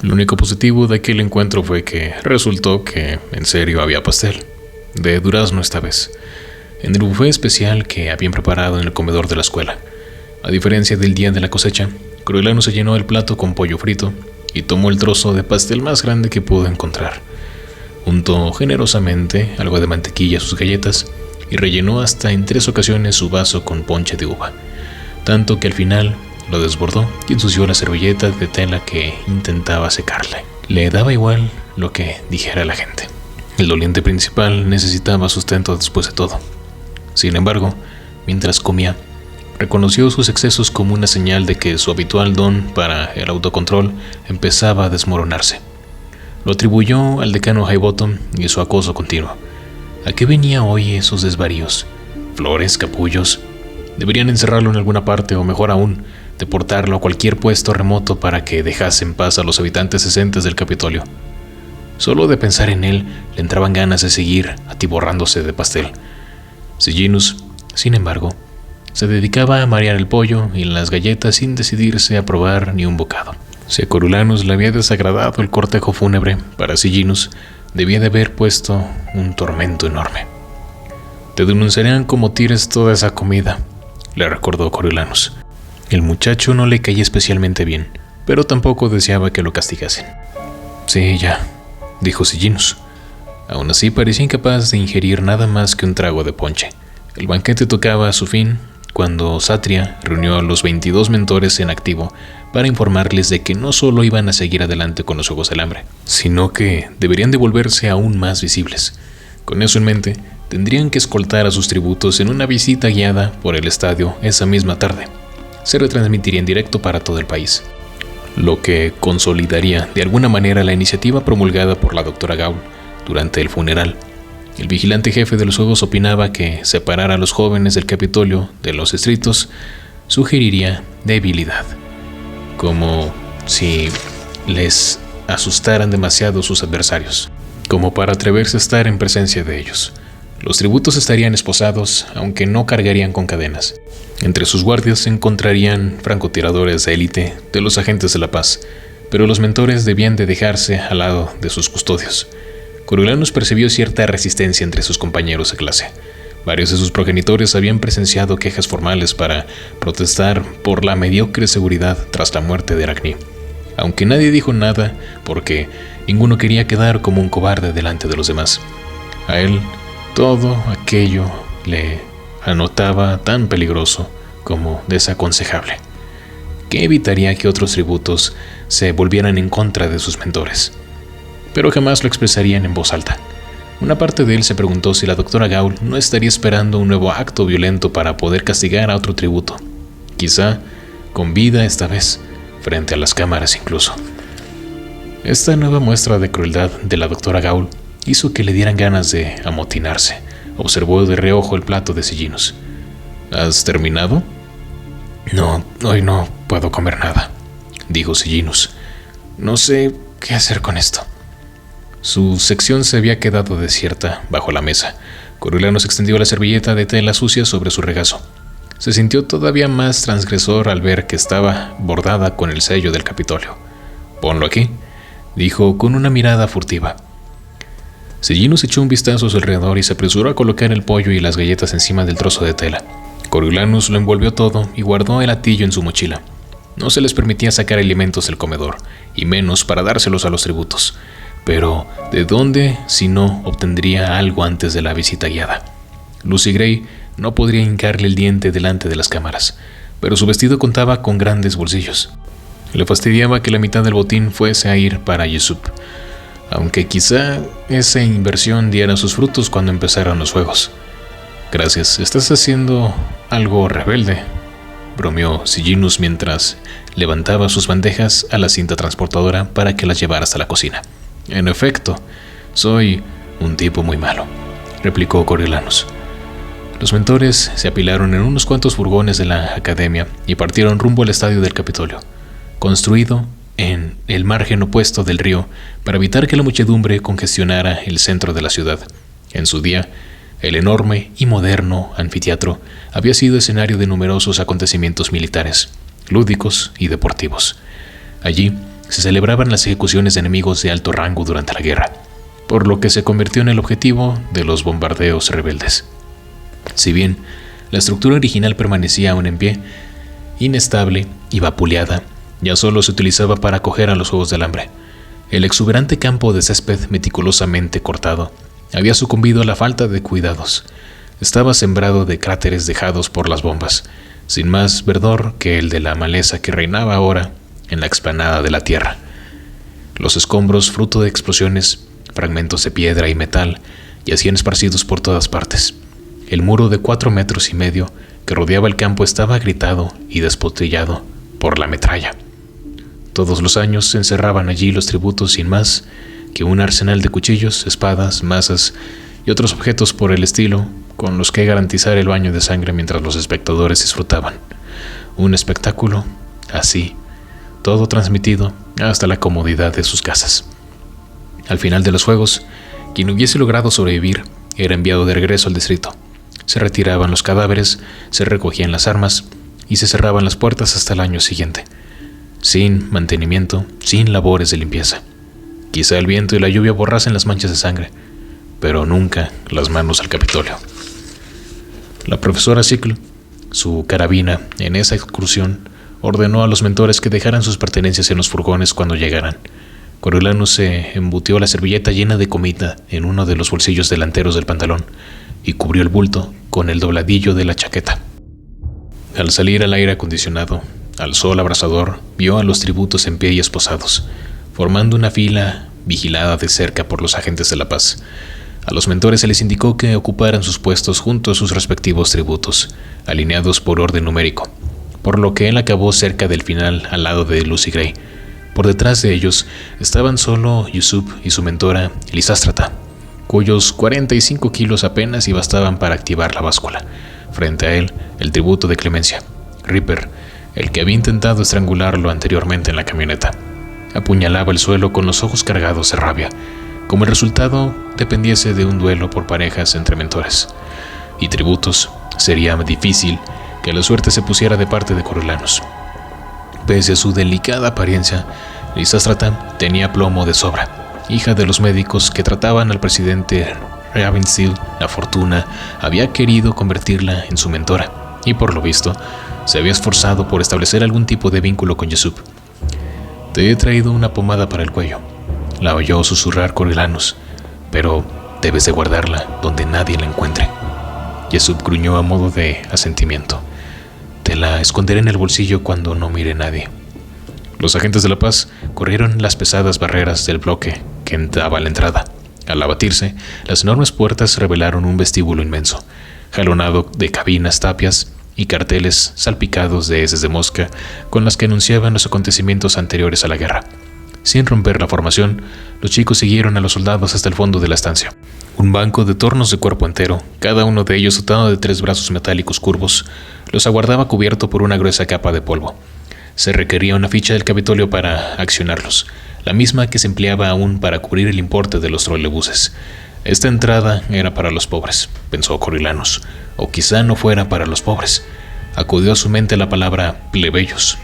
Lo único positivo de aquel encuentro fue que resultó que en serio había pastel, de durazno esta vez, en el buffet especial que habían preparado en el comedor de la escuela. A diferencia del día de la cosecha, Coriolanus se llenó el plato con pollo frito y tomó el trozo de pastel más grande que pudo encontrar. Untó generosamente algo de mantequilla a sus galletas y rellenó hasta en 3 ocasiones su vaso con ponche de uva, tanto que al final lo desbordó y ensució la servilleta de tela que intentaba secarle. Le daba igual lo que dijera la gente. El doliente principal necesitaba sustento después de todo. Sin embargo, mientras comía, reconoció sus excesos como una señal de que su habitual don para el autocontrol empezaba a desmoronarse. Lo atribuyó al decano Highbottom y su acoso continuo. ¿A qué venía hoy esos desvaríos? ¿Flores, capullos? Deberían encerrarlo en alguna parte, o mejor aún, deportarlo a cualquier puesto remoto para que dejase en paz a los habitantes decentes del Capitolio. Solo de pensar en él le entraban ganas de seguir atiborrándose de pastel. Sejanus, sin embargo, se dedicaba a marear el pollo y las galletas sin decidirse a probar ni un bocado. Si a Coriolanus le había desagradado el cortejo fúnebre, para Sejanus debía de haber puesto un tormento enorme. «Te denunciarían como tires toda esa comida», le recordó Coriolanus. El muchacho no le caía especialmente bien, pero tampoco deseaba que lo castigasen. «Sí, ya», dijo Sejanus. Aún así parecía incapaz de ingerir nada más que un trago de ponche. El banquete tocaba a su fin cuando Satria reunió a los 22 mentores en activo para informarles de que no solo iban a seguir adelante con los Juegos del Hambre, sino que deberían de volverse aún más visibles. Con eso en mente, tendrían que escoltar a sus tributos en una visita guiada por el estadio esa misma tarde. Se retransmitiría en directo para todo el país, lo que consolidaría de alguna manera la iniciativa promulgada por la doctora Gaul durante el funeral. El vigilante jefe de los Juegos opinaba que separar a los jóvenes del Capitolio de los distritos sugeriría debilidad, como si les asustaran demasiado sus adversarios, como para atreverse a estar en presencia de ellos. Los tributos estarían esposados, aunque no cargarían con cadenas. Entre sus guardias se encontrarían francotiradores de élite de los agentes de la paz, pero los mentores debían de dejarse al lado de sus custodios. Coriolanus percibió cierta resistencia entre sus compañeros de clase. Varios de sus progenitores habían presenciado quejas formales para protestar por la mediocre seguridad tras la muerte de Aracne, aunque nadie dijo nada porque ninguno quería quedar como un cobarde delante de los demás. A él, todo aquello le anotaba tan peligroso como desaconsejable, que evitaría que otros tributos se volvieran en contra de sus mentores. Pero jamás lo expresarían en voz alta. Una parte de él se preguntó si la doctora Gaul no estaría esperando un nuevo acto violento para poder castigar a otro tributo, quizá con vida esta vez, frente a las cámaras incluso. Esta nueva muestra de crueldad de la doctora Gaul hizo que le dieran ganas de amotinarse. Observó de reojo el plato de Sejanus. ¿Has terminado? No, hoy no puedo comer nada, dijo Sejanus. No sé qué hacer con esto. Su sección se había quedado desierta bajo la mesa. Coriolanus extendió la servilleta de tela sucia sobre su regazo. Se sintió todavía más transgresor al ver que estaba bordada con el sello del Capitolio. «Ponlo aquí», dijo con una mirada furtiva. Sejanus echó un vistazo a su alrededor y se apresuró a colocar el pollo y las galletas encima del trozo de tela. Coriolanus lo envolvió todo y guardó el hatillo en su mochila. No se les permitía sacar alimentos del comedor, y menos para dárselos a los tributos. Pero, ¿de dónde si no obtendría algo antes de la visita guiada? Lucy Gray no podría hincarle el diente delante de las cámaras, pero su vestido contaba con grandes bolsillos. Le fastidiaba que la mitad del botín fuese a ir para Jessup, aunque quizá esa inversión diera sus frutos cuando empezaran los juegos. «Gracias, estás haciendo algo rebelde», bromeó Sejanus mientras levantaba sus bandejas a la cinta transportadora para que las llevara hasta la cocina. «En efecto, soy un tipo muy malo», replicó Coriolanus. Los mentores se apilaron en unos cuantos furgones de la academia y partieron rumbo al estadio del Capitolio, construido en el margen opuesto del río para evitar que la muchedumbre congestionara el centro de la ciudad. En su día, el enorme y moderno anfiteatro había sido escenario de numerosos acontecimientos militares, lúdicos y deportivos. Allí se celebraban las ejecuciones de enemigos de alto rango durante la guerra, por lo que se convirtió en el objetivo de los bombardeos rebeldes. Si bien la estructura original permanecía aún en pie, inestable y vapuleada, ya solo se utilizaba para acoger a los Juegos del Hambre. El exuberante campo de césped meticulosamente cortado había sucumbido a la falta de cuidados. Estaba sembrado de cráteres dejados por las bombas, sin más verdor que el de la maleza que reinaba ahora en la explanada de la tierra. Los escombros, fruto de explosiones, fragmentos de piedra y metal, yacían esparcidos por todas partes. El muro de 4,5 metros que rodeaba el campo estaba agrietado y despotillado por la metralla. Todos los años se encerraban allí los tributos sin más que un arsenal de cuchillos, espadas, mazas y otros objetos por el estilo, con los que garantizar el baño de sangre mientras los espectadores disfrutaban. Un espectáculo así, todo transmitido hasta la comodidad de sus casas. Al final de los juegos, quien hubiese logrado sobrevivir era enviado de regreso al distrito. Se retiraban los cadáveres, se recogían las armas y se cerraban las puertas hasta el año siguiente, sin mantenimiento, sin labores de limpieza. Quizá el viento y la lluvia borrasen las manchas de sangre, pero nunca las manos al Capitolio. La profesora Sickle, su carabina en esa excursión, ordenó a los mentores que dejaran sus pertenencias en los furgones cuando llegaran. Coriolanus se embutió la servilleta llena de comida en uno de los bolsillos delanteros del pantalón y cubrió el bulto con el dobladillo de la chaqueta. Al salir al aire acondicionado, al sol abrasador, vio a los tributos en pie y esposados, formando una fila vigilada de cerca por los agentes de la paz. A los mentores se les indicó que ocuparan sus puestos junto a sus respectivos tributos, alineados por orden numérico, por lo que él acabó cerca del final al lado de Lucy Gray. Por detrás de ellos estaban solo Yusuf y su mentora Lysistrata, cuyos 45 kilos apenas y bastaban para activar la báscula. Frente a él, el tributo de Clemencia, Ripper, el que había intentado estrangularlo anteriormente en la camioneta. Apuñalaba el suelo con los ojos cargados de rabia, como el resultado dependiese de un duelo por parejas entre mentores y tributos. Sería difícil que la suerte se pusiera de parte de Coriolanus. Pese a su delicada apariencia, Lysistrata tenía plomo de sobra. Hija de los médicos que trataban al presidente Ravensteel, la fortuna había querido convertirla en su mentora y, por lo visto, se había esforzado por establecer algún tipo de vínculo con Yusuf. «Te he traído una pomada para el cuello», la oyó susurrar Coriolanus, «pero debes de guardarla donde nadie la encuentre». Yusuf gruñó a modo de asentimiento. «Te la esconderé en el bolsillo cuando no mire nadie». Los agentes de la paz corrieron las pesadas barreras del bloque que daba a la entrada. Al abatirse, las enormes puertas revelaron un vestíbulo inmenso, jalonado de cabinas, tapias y carteles salpicados de heces de mosca con las que anunciaban los acontecimientos anteriores a la guerra. Sin romper la formación, los chicos siguieron a los soldados hasta el fondo de la estancia. Un banco de tornos de cuerpo entero, cada uno de ellos dotado de 3 brazos metálicos curvos, los aguardaba cubierto por una gruesa capa de polvo. Se requería una ficha del Capitolio para accionarlos, la misma que se empleaba aún para cubrir el importe de los trolebuses. Esta entrada era para los pobres, pensó Coriolanus, o quizá no fuera para los pobres. Acudió a su mente la palabra plebeyos.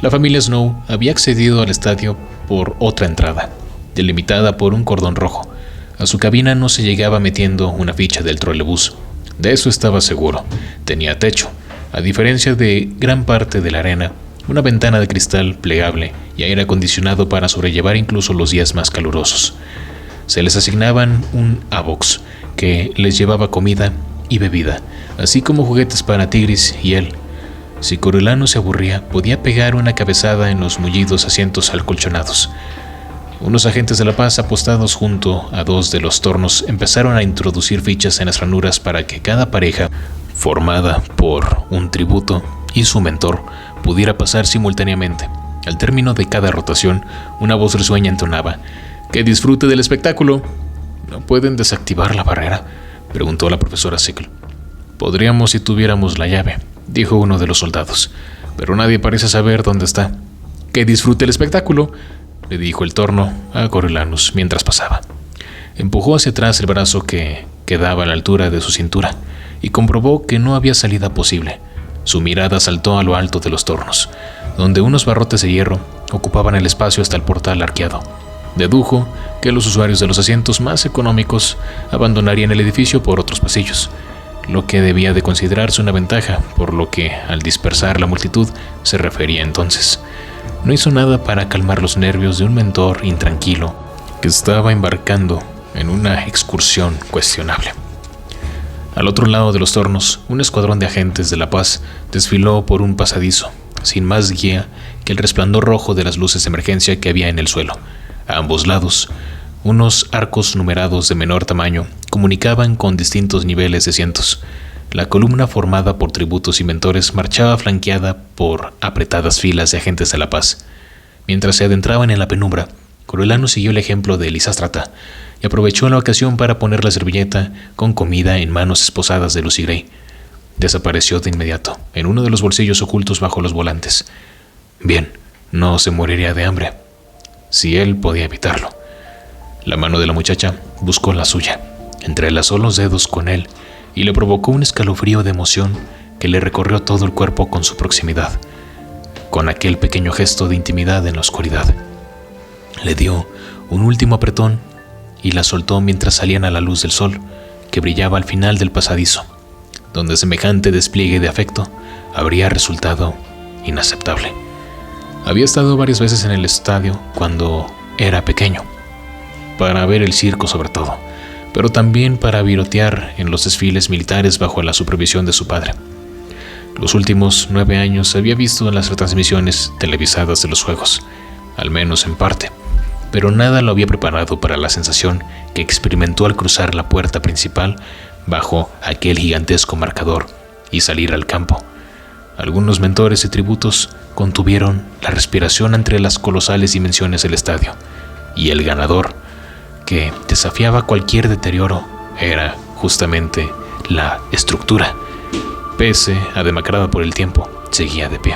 La familia Snow había accedido al estadio por otra entrada, delimitada por un cordón rojo. A su cabina no se llegaba metiendo una ficha del trolebús. De eso estaba seguro. Tenía techo, a diferencia de gran parte de la arena, una ventana de cristal plegable y aire acondicionado para sobrellevar incluso los días más calurosos. Se les asignaban un AVOX que les llevaba comida y bebida, así como juguetes para Tigris y él. Si Coriolanus se aburría, podía pegar una cabezada en los mullidos asientos acolchonados. Unos agentes de la paz apostados junto a 2 de los tornos empezaron a introducir fichas en las ranuras para que cada pareja, formada por un tributo y su mentor, pudiera pasar simultáneamente. Al término de cada rotación, una voz risueña entonaba: «¡Que disfrute del espectáculo!». «¿No pueden desactivar la barrera?», preguntó la profesora Sickle. «Podríamos si tuviéramos la llave», dijo uno de los soldados, «pero nadie parece saber dónde está». «¡Que disfrute el espectáculo!», le dijo el torno a Coriolanus mientras pasaba. Empujó hacia atrás el brazo que quedaba a la altura de su cintura y comprobó que no había salida posible. Su mirada saltó a lo alto de los tornos. donde unos barrotes de hierro ocupaban el espacio hasta el portal arqueado. Dedujo que los usuarios de los asientos más económicos abandonarían el edificio por otros pasillos, lo que debía de considerarse una ventaja, por lo que, al dispersar la multitud, se refería entonces. No hizo nada para calmar los nervios de un mentor intranquilo que estaba embarcando en una excursión cuestionable. Al otro lado de los tornos, un escuadrón de agentes de la paz desfiló por un pasadizo, sin más guía que el resplandor rojo de las luces de emergencia que había en el suelo. A ambos lados, unos arcos numerados de menor tamaño comunicaban con distintos niveles de asientos. La columna formada por tributos y mentores marchaba flanqueada por apretadas filas de agentes de la paz. Mientras se adentraban en la penumbra, Coriolanus siguió el ejemplo de Lisístrata y aprovechó la ocasión para poner la servilleta con comida en manos esposadas de Lucy Gray. Desapareció de inmediato, en uno de los bolsillos ocultos bajo los volantes. Bien, no se moriría de hambre, si él podía evitarlo. La mano de la muchacha buscó la suya, entrelazó los dedos con él y le provocó un escalofrío de emoción que le recorrió todo el cuerpo con su proximidad, con aquel pequeño gesto de intimidad en la oscuridad. Le dio un último apretón y la soltó mientras salían a la luz del sol, que brillaba al final del pasadizo, donde semejante despliegue de afecto habría resultado inaceptable. Había estado varias veces en el estadio cuando era pequeño, para ver el circo sobre todo, pero también para virotear en los desfiles militares bajo la supervisión de su padre. Los últimos 9 años había visto las retransmisiones televisadas de los juegos, al menos en parte, pero nada lo había preparado para la sensación que experimentó al cruzar la puerta principal bajo aquel gigantesco marcador y salir al campo. Algunos mentores y tributos contuvieron la respiración entre las colosales dimensiones del estadio, y el ganador, que desafiaba cualquier deterioro, era justamente la estructura. Pese a demacrada por el tiempo, seguía de pie.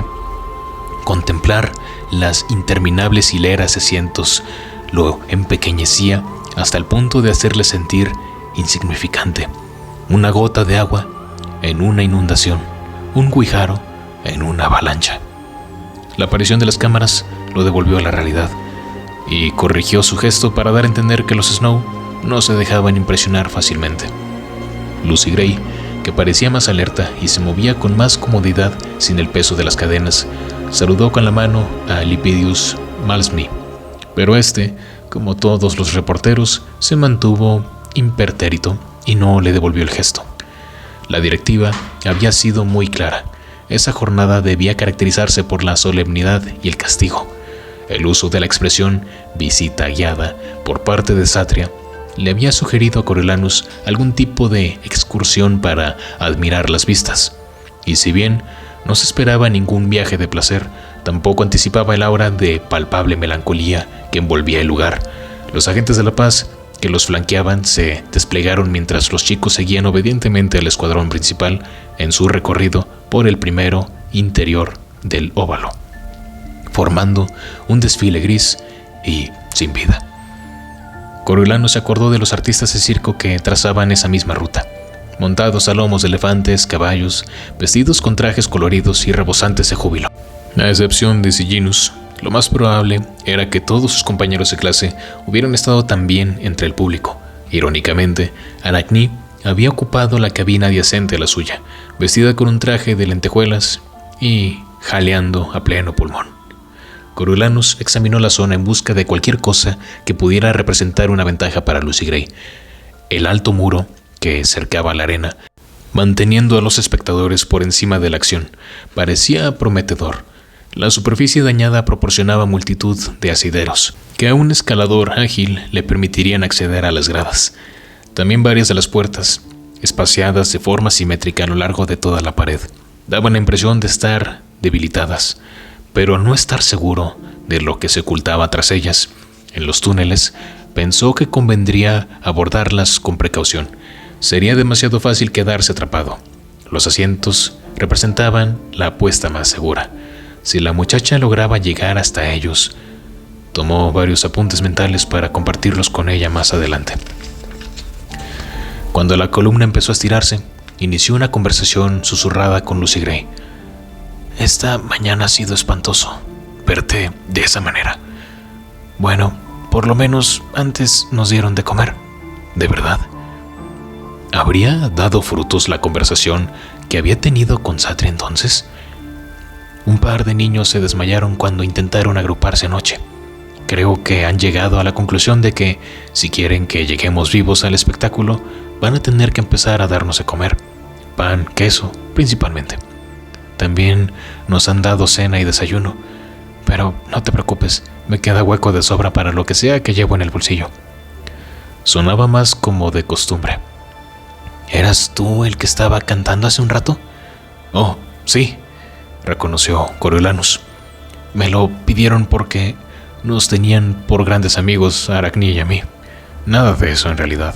Contemplar las interminables hileras de asientos lo empequeñecía hasta el punto de hacerle sentir insignificante. Una gota de agua en una inundación, un guijarro en una avalancha. La aparición de las cámaras lo devolvió a la realidad y corrigió su gesto para dar a entender que los Snow no se dejaban impresionar fácilmente. Lucy Gray, que parecía más alerta y se movía con más comodidad sin el peso de las cadenas, saludó con la mano a Lepidus Malmsey, pero este, como todos los reporteros, se mantuvo impertérrito y no le devolvió el gesto. La directiva había sido muy clara. Esa jornada debía caracterizarse por la solemnidad y el castigo. El uso de la expresión visita guiada por parte de Satria le había sugerido a Coriolanus algún tipo de excursión para admirar las vistas, y si bien no se esperaba ningún viaje de placer, tampoco anticipaba el aura de palpable melancolía que envolvía el lugar. Los agentes de la paz que los flanqueaban se desplegaron mientras los chicos seguían obedientemente al escuadrón principal en su recorrido por el primero interior del óvalo, formando un desfile gris y sin vida. Coriolanus se acordó de los artistas de circo que trazaban esa misma ruta, montados a lomos de elefantes, caballos, vestidos con trajes coloridos y rebosantes de júbilo. A excepción de Sejanus, lo más probable era que todos sus compañeros de clase hubieran estado también entre el público. Irónicamente, Arachne había ocupado la cabina adyacente a la suya, vestida con un traje de lentejuelas y jaleando a pleno pulmón. Coriolanus examinó la zona en busca de cualquier cosa que pudiera representar una ventaja para Lucy Gray. El alto muro que cercaba la arena, manteniendo a los espectadores por encima de la acción, parecía prometedor. La superficie dañada proporcionaba multitud de asideros, que a un escalador ágil le permitirían acceder a las gradas. También varias de las puertas, espaciadas de forma simétrica a lo largo de toda la pared, daban la impresión de estar debilitadas, pero al no estar seguro de lo que se ocultaba tras ellas, en los túneles, pensó que convendría abordarlas con precaución. Sería demasiado fácil quedarse atrapado. Los asientos representaban la apuesta más segura. Si la muchacha lograba llegar hasta ellos, tomó varios apuntes mentales para compartirlos con ella más adelante. Cuando la columna empezó a estirarse, inició una conversación susurrada con Lucy Gray. Esta mañana ha sido espantoso verte de esa manera. Bueno, por lo menos antes nos dieron de comer. ¿De verdad? ¿Habría dado frutos la conversación que había tenido con Satri entonces? Un par de niños se desmayaron cuando intentaron agruparse anoche. Creo que han llegado a la conclusión de que, si quieren que lleguemos vivos al espectáculo, van a tener que empezar a darnos de comer. Pan, queso, principalmente. También nos han dado cena y desayuno. Pero no te preocupes, me queda hueco de sobra para lo que sea que llevo en el bolsillo. Sonaba más como de costumbre. ¿Eras tú el que estaba cantando hace un rato? Oh, sí, reconoció Coriolanus. Me lo pidieron porque nos tenían por grandes amigos a Aracni y a mí. Nada de eso en realidad.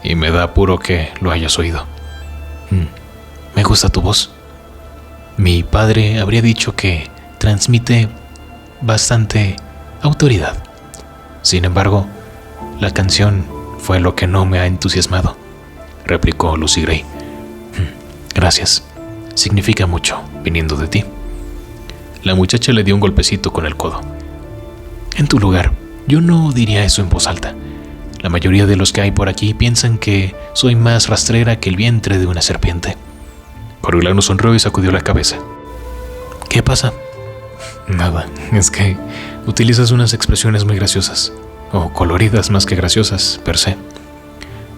Y me da apuro que lo hayas oído. Me gusta tu voz. Mi padre habría dicho que transmite bastante autoridad. Sin embargo, la canción fue lo que no me ha entusiasmado, replicó Lucy Gray. Gracias. Significa mucho viniendo de ti. La muchacha le dio un golpecito con el codo. En tu lugar, yo no diría eso en voz alta. La mayoría de los que hay por aquí piensan que soy más rastrera que el vientre de una serpiente. Coriolanus sonrió y sacudió la cabeza. ¿Qué pasa? Nada, es que utilizas unas expresiones muy graciosas, o coloridas más que graciosas, per se.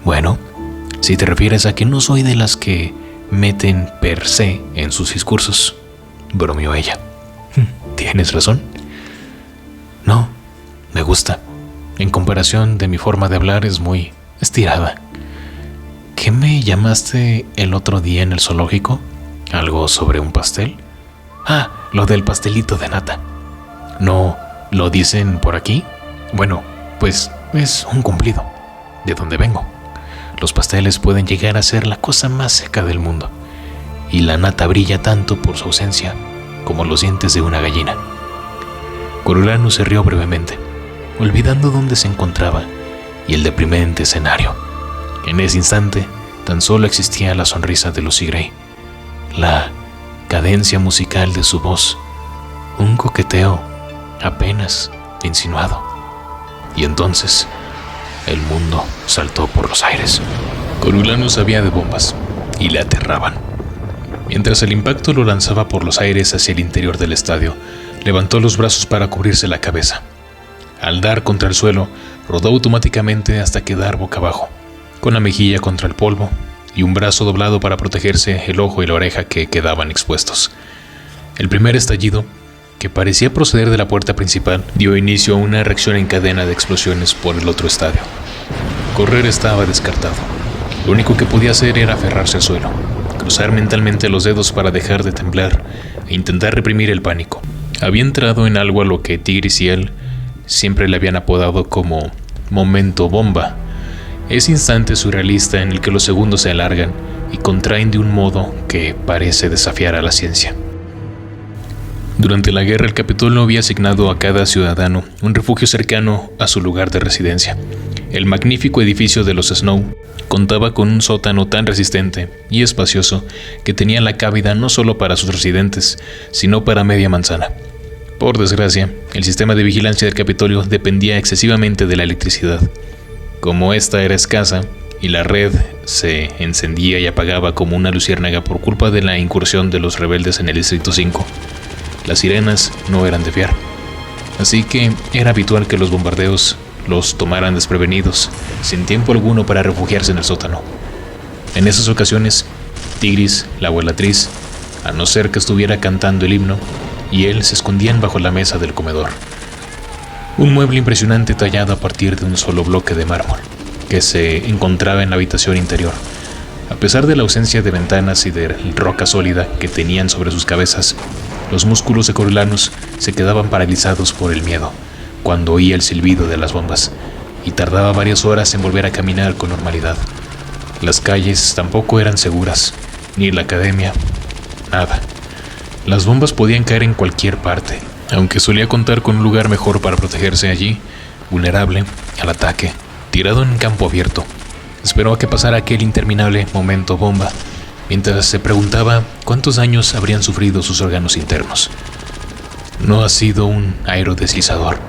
Bueno, si te refieres a que no soy de las que meten per se en sus discursos, bromeó ella. ¿Tienes razón? No, me gusta. En comparación de mi forma de hablar es muy estirada. ¿Qué me llamaste el otro día en el zoológico? ¿Algo sobre un pastel? Ah, lo del pastelito de nata. ¿No lo dicen por aquí? Bueno, pues es un cumplido. De donde vengo. Los pasteles pueden llegar a ser la cosa más seca del mundo. Y la nata brilla tanto por su ausencia como los dientes de una gallina. Coriolanus se rió brevemente, olvidando dónde se encontraba y el deprimente escenario. En ese instante, tan solo existía la sonrisa de Lucy Gray, la cadencia musical de su voz, un coqueteo apenas insinuado. Y entonces, el mundo saltó por los aires. Coriolanus sabía de bombas y le aterraban. Mientras el impacto lo lanzaba por los aires hacia el interior del estadio, levantó los brazos para cubrirse la cabeza. Al dar contra el suelo, rodó automáticamente hasta quedar boca abajo, con la mejilla contra el polvo y un brazo doblado para protegerse el ojo y la oreja que quedaban expuestos. El primer estallido, que parecía proceder de la puerta principal, dio inicio a una reacción en cadena de explosiones por el otro estadio. Correr estaba descartado. Lo único que podía hacer era aferrarse al suelo, cruzar mentalmente los dedos para dejar de temblar e intentar reprimir el pánico. Había entrado en algo a lo que Tigris y él siempre le habían apodado como momento bomba, ese instante surrealista en el que los segundos se alargan y contraen de un modo que parece desafiar a la ciencia. Durante la guerra, el Capitolio había asignado a cada ciudadano un refugio cercano a su lugar de residencia. El magnífico edificio de los Snow contaba con un sótano tan resistente y espacioso que tenía la cabida no solo para sus residentes, sino para media manzana. Por desgracia, el sistema de vigilancia del Capitolio dependía excesivamente de la electricidad. Como esta era escasa y la red se encendía y apagaba como una luciérnaga por culpa de la incursión de los rebeldes en el Distrito 5, las sirenas no eran de fiar. Así que era habitual que los bombardeos los tomaran desprevenidos, sin tiempo alguno para refugiarse en el sótano. En esas ocasiones, Tigris, la abuelatriz, a no ser que estuviera cantando el himno, y él se escondían bajo la mesa del comedor. Un mueble impresionante tallado a partir de un solo bloque de mármol, que se encontraba en la habitación interior. A pesar de la ausencia de ventanas y de roca sólida que tenían sobre sus cabezas, los músculos de Coriolanus se quedaban paralizados por el miedo cuando oía el silbido de las bombas, y tardaba varias horas en volver a caminar con normalidad. Las calles tampoco eran seguras, ni la academia, nada. Las bombas podían caer en cualquier parte, aunque solía contar con un lugar mejor para protegerse allí, vulnerable al ataque, tirado en campo abierto. Esperó a que pasara aquel interminable momento bomba mientras se preguntaba cuántos daños habrían sufrido sus órganos internos. No ha sido un aerodeslizador,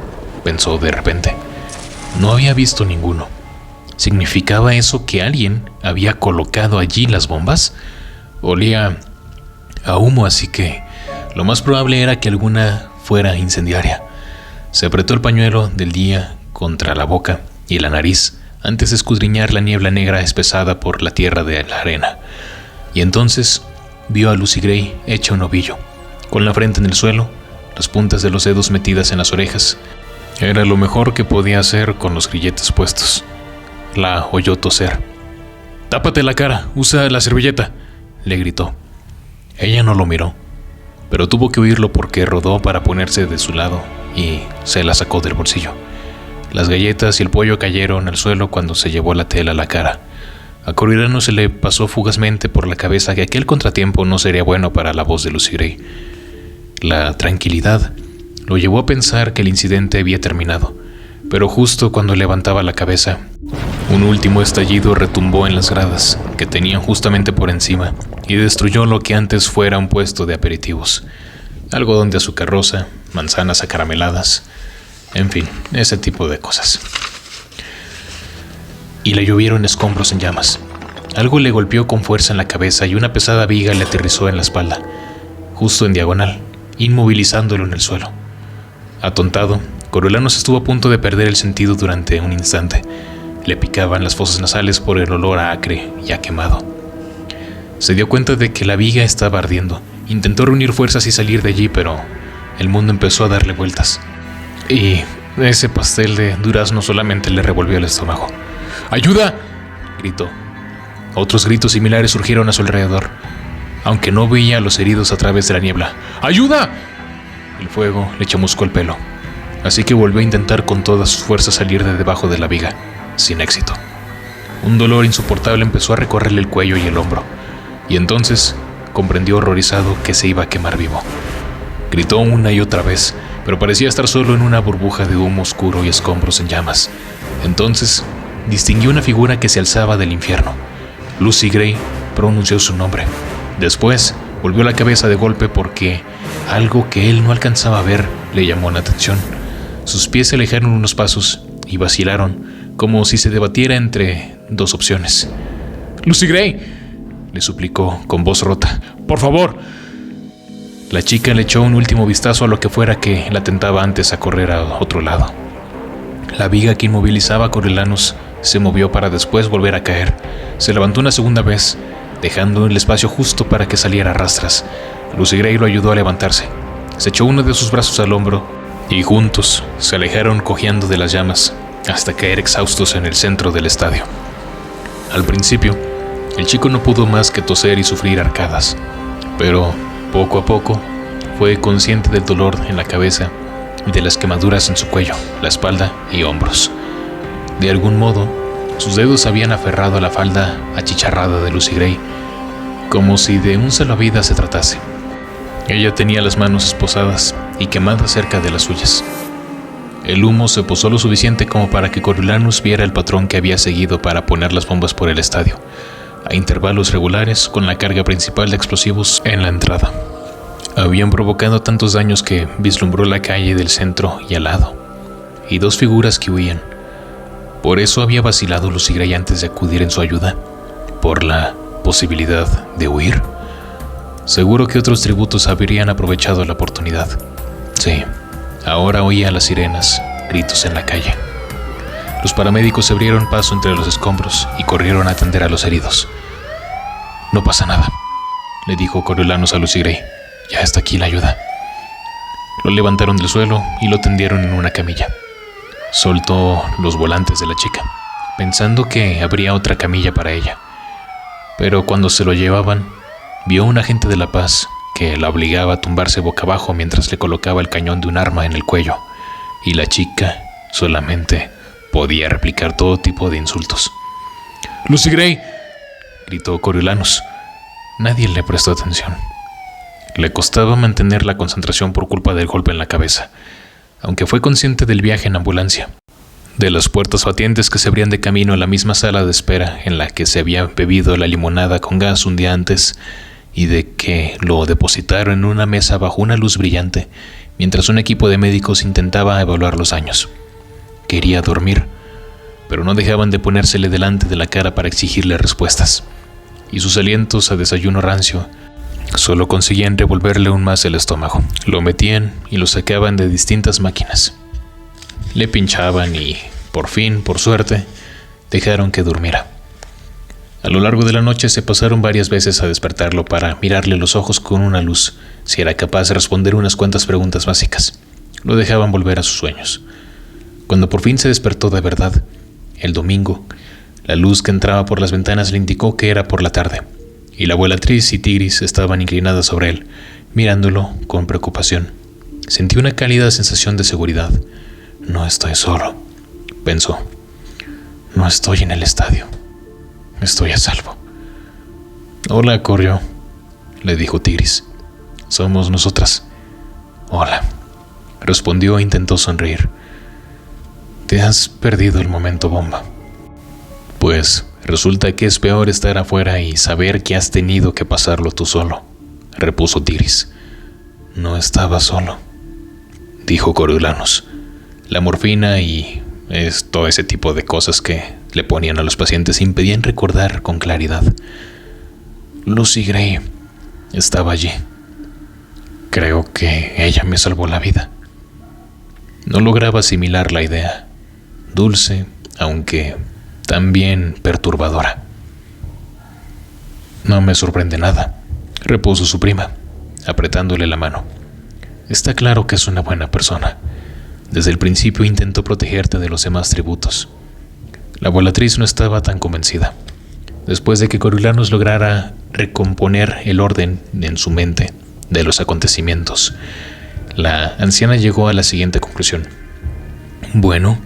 pensó de repente. No había visto ninguno. ¿Significaba eso que alguien había colocado allí las bombas? Olía a humo, así que lo más probable era que alguna fuera incendiaria. Se apretó el pañuelo del día contra la boca y la nariz antes de escudriñar la niebla negra espesada por la tierra de la arena. Y entonces vio a Lucy Gray hecha un ovillo, con la frente en el suelo, las puntas de los dedos metidas en las orejas. Era lo mejor que podía hacer con los grilletes puestos. La oyó toser. «Tápate la cara, usa la servilleta», le gritó. Ella no lo miró, pero tuvo que oírlo porque rodó para ponerse de su lado y se la sacó del bolsillo. Las galletas y el pollo cayeron al suelo cuando se llevó la tela a la cara. A Coriolanus se le pasó fugazmente por la cabeza que aquel contratiempo no sería bueno para la voz de Lucy Gray. La tranquilidad lo llevó a pensar que el incidente había terminado, pero justo cuando levantaba la cabeza, un último estallido retumbó en las gradas que tenían justamente por encima y destruyó lo que antes fuera un puesto de aperitivos. Algodón de azúcar rosa, manzanas acarameladas, en fin, ese tipo de cosas. Y le llovieron escombros en llamas. Algo le golpeó con fuerza en la cabeza y una pesada viga le aterrizó en la espalda, justo en diagonal, inmovilizándolo en el suelo. Atontado, Coriolanus estuvo a punto de perder el sentido durante un instante. Le picaban las fosas nasales por el olor a acre y a quemado. Se dio cuenta de que la viga estaba ardiendo. Intentó reunir fuerzas y salir de allí, pero el mundo empezó a darle vueltas. Y ese pastel de durazno solamente le revolvió el estómago. ¡Ayuda!, gritó. Otros gritos similares surgieron a su alrededor, aunque no veía a los heridos a través de la niebla. ¡Ayuda! El fuego le chamuscó el pelo, así que volvió a intentar con todas sus fuerzas salir de debajo de la viga, sin éxito. Un dolor insoportable empezó a recorrerle el cuello y el hombro, y entonces comprendió horrorizado que se iba a quemar vivo. Gritó una y otra vez, pero parecía estar solo en una burbuja de humo oscuro y escombros en llamas. Entonces distinguió una figura que se alzaba del infierno. Lucy Gray pronunció su nombre. Después volvió la cabeza de golpe porque algo que él no alcanzaba a ver le llamó la atención. Sus pies se alejaron unos pasos y vacilaron, como si se debatiera entre dos opciones. «Lucy Gray», le suplicó con voz rota, «por favor». La chica le echó un último vistazo a lo que fuera que la tentaba antes a correr a otro lado. La viga que inmovilizaba a Coriolanus se movió para después volver a caer. Se levantó una segunda vez, dejando el espacio justo para que saliera a rastras. Lucy Gray lo ayudó a levantarse. Se echó uno de sus brazos al hombro y juntos se alejaron cojeando de las llamas hasta caer exhaustos en el centro del estadio. Al principio, el chico no pudo más que toser y sufrir arcadas, pero poco a poco fue consciente del dolor en la cabeza y de las quemaduras en su cuello, la espalda y hombros. De algún modo, sus dedos habían aferrado a la falda achicharrada de Lucy Gray, como si de un salvavidas se tratase. Ella tenía las manos esposadas y quemadas cerca de las suyas. El humo se posó lo suficiente como para que Coriolanus viera el patrón que había seguido para poner las bombas por el estadio, a intervalos regulares con la carga principal de explosivos en la entrada. Habían provocado tantos daños que vislumbró la calle del centro y al lado, y dos figuras que huían. Por eso había vacilado Lucy Gray antes de acudir en su ayuda, por la posibilidad de huir. Seguro que otros tributos habrían aprovechado la oportunidad. Sí, ahora oía las sirenas, gritos en la calle. Los paramédicos se abrieron paso entre los escombros y corrieron a atender a los heridos. «No pasa nada», le dijo Coriolanus a Lucy Gray. «Ya está aquí la ayuda». Lo levantaron del suelo y lo tendieron en una camilla. Soltó los volantes de la chica, pensando que habría otra camilla para ella. Pero cuando se lo llevaban, vio a un agente de la paz que la obligaba a tumbarse boca abajo mientras le colocaba el cañón de un arma en el cuello, y la chica solamente podía replicar todo tipo de insultos. «¡Lucy Gray!», gritó Coriolanus. Nadie le prestó atención. Le costaba mantener la concentración por culpa del golpe en la cabeza, aunque fue consciente del viaje en ambulancia, de las puertas batientes que se abrían de camino a la misma sala de espera en la que se había bebido la limonada con gas un día antes, y de que lo depositaron en una mesa bajo una luz brillante, mientras un equipo de médicos intentaba evaluar los daños. Quería dormir, pero no dejaban de ponérsele delante de la cara para exigirle respuestas, y sus alientos a desayuno rancio solo conseguían revolverle aún más el estómago. Lo metían y lo sacaban de distintas máquinas. Le pinchaban y, por fin, por suerte, dejaron que durmiera. A lo largo de la noche se pasaron varias veces a despertarlo para mirarle los ojos con una luz, si era capaz de responder unas cuantas preguntas básicas. Lo dejaban volver a sus sueños. Cuando por fin se despertó de verdad, el domingo, la luz que entraba por las ventanas le indicó que era por la tarde, y la abuelatriz y Tigris estaban inclinadas sobre él, mirándolo con preocupación. Sentí una cálida sensación de seguridad. No estoy solo, pensó. No estoy en el estadio. Estoy a salvo. Hola, corrió, le dijo Tigris. Somos nosotras. Hola, respondió e intentó sonreír. Te has perdido el momento bomba. Pues resulta que es peor estar afuera y saber que has tenido que pasarlo tú solo, repuso Tigris. No estaba solo, dijo Coriolanus. La morfina y todo ese tipo de cosas que le ponían a los pacientes impedían recordar con claridad. Lucy Gray estaba allí. Creo que ella me salvó la vida. No lograba asimilar la idea, dulce, aunque también perturbadora. No me sorprende nada, repuso su prima, apretándole la mano. Está claro que es una buena persona. Desde el principio intentó protegerte de los demás tributos. La abuelatriz no estaba tan convencida. Después de que Coriolanus lograra recomponer el orden en su mente de los acontecimientos, la anciana llegó a la siguiente conclusión. Bueno,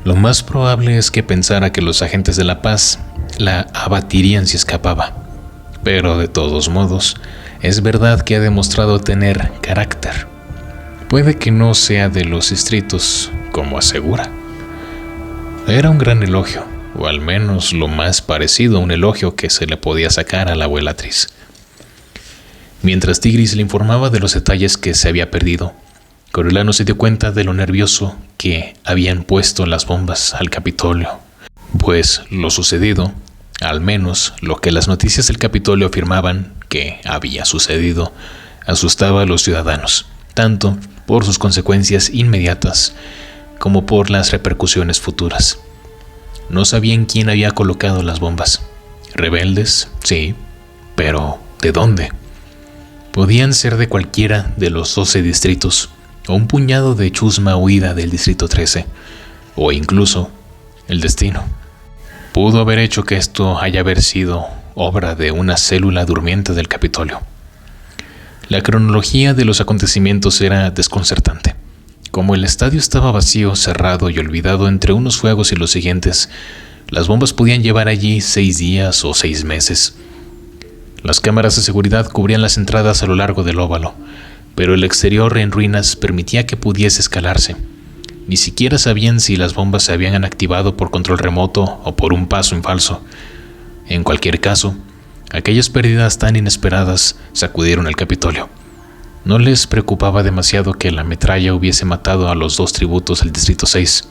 lo más probable es que pensara que los agentes de la paz la abatirían si escapaba. Pero de todos modos, es verdad que ha demostrado tener carácter. Puede que no sea de los distritos, como asegura. Era un gran elogio, o al menos lo más parecido a un elogio que se le podía sacar a la abuelatriz. Mientras Tigris le informaba de los detalles que se había perdido, Coriolanus se dio cuenta de lo nervioso que habían puesto las bombas al Capitolio, pues lo sucedido, al menos lo que las noticias del Capitolio afirmaban que había sucedido, asustaba a los ciudadanos, tanto por sus consecuencias inmediatas como por las repercusiones futuras. No sabían quién había colocado las bombas. Rebeldes, sí, pero ¿de dónde? Podían ser de cualquiera de los 12 distritos, o un puñado de chusma huida del distrito 13, o incluso el destino. Pudo haber hecho que esto haya sido obra de una célula durmiente del Capitolio. La cronología de los acontecimientos era desconcertante. Como el estadio estaba vacío, cerrado y olvidado entre unos fuegos y los siguientes, las bombas podían llevar allí 6 días o 6 meses. Las cámaras de seguridad cubrían las entradas a lo largo del óvalo, pero el exterior en ruinas permitía que pudiese escalarse. Ni siquiera sabían si las bombas se habían activado por control remoto o por un paso en falso. En cualquier caso, aquellas pérdidas tan inesperadas sacudieron el Capitolio. No les preocupaba demasiado que la metralla hubiese matado a los 2 tributos del Distrito 6,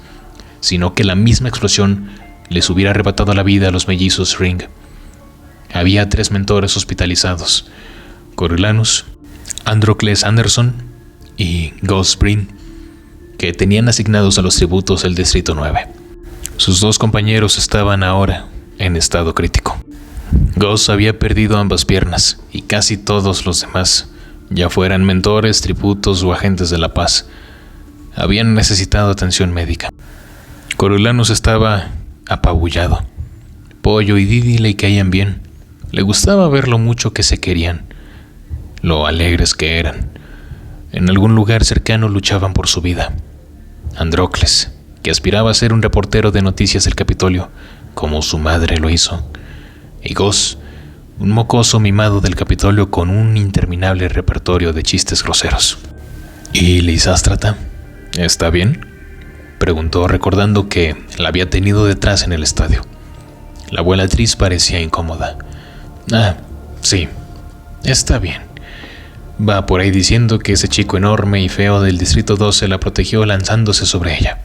sino que la misma explosión les hubiera arrebatado la vida a los mellizos Ring. Había 3 mentores hospitalizados: Coriolanus, Androcles Anderson y Gus Breen, que tenían asignados a los tributos del Distrito 9. Sus 2 compañeros estaban ahora en estado crítico. Gus había perdido ambas piernas y casi todos los demás, ya fueran mentores, tributos o agentes de la paz, habían necesitado atención médica. Coriolanus estaba apabullado. Pollo y Didi le caían bien. Le gustaba ver lo mucho que se querían, lo alegres que eran. En algún lugar cercano luchaban por su vida. Androcles, que aspiraba a ser un reportero de noticias del Capitolio, como su madre lo hizo. Y Gus, un mocoso mimado del Capitolio con un interminable repertorio de chistes groseros. ¿Y Lisástrata? ¿Está bien?, Preguntó, recordando que la había tenido detrás en el estadio. La abuela Tris parecía incómoda. Ah, sí, está bien. Va por ahí diciendo que ese chico enorme y feo del Distrito 12 la protegió lanzándose sobre ella.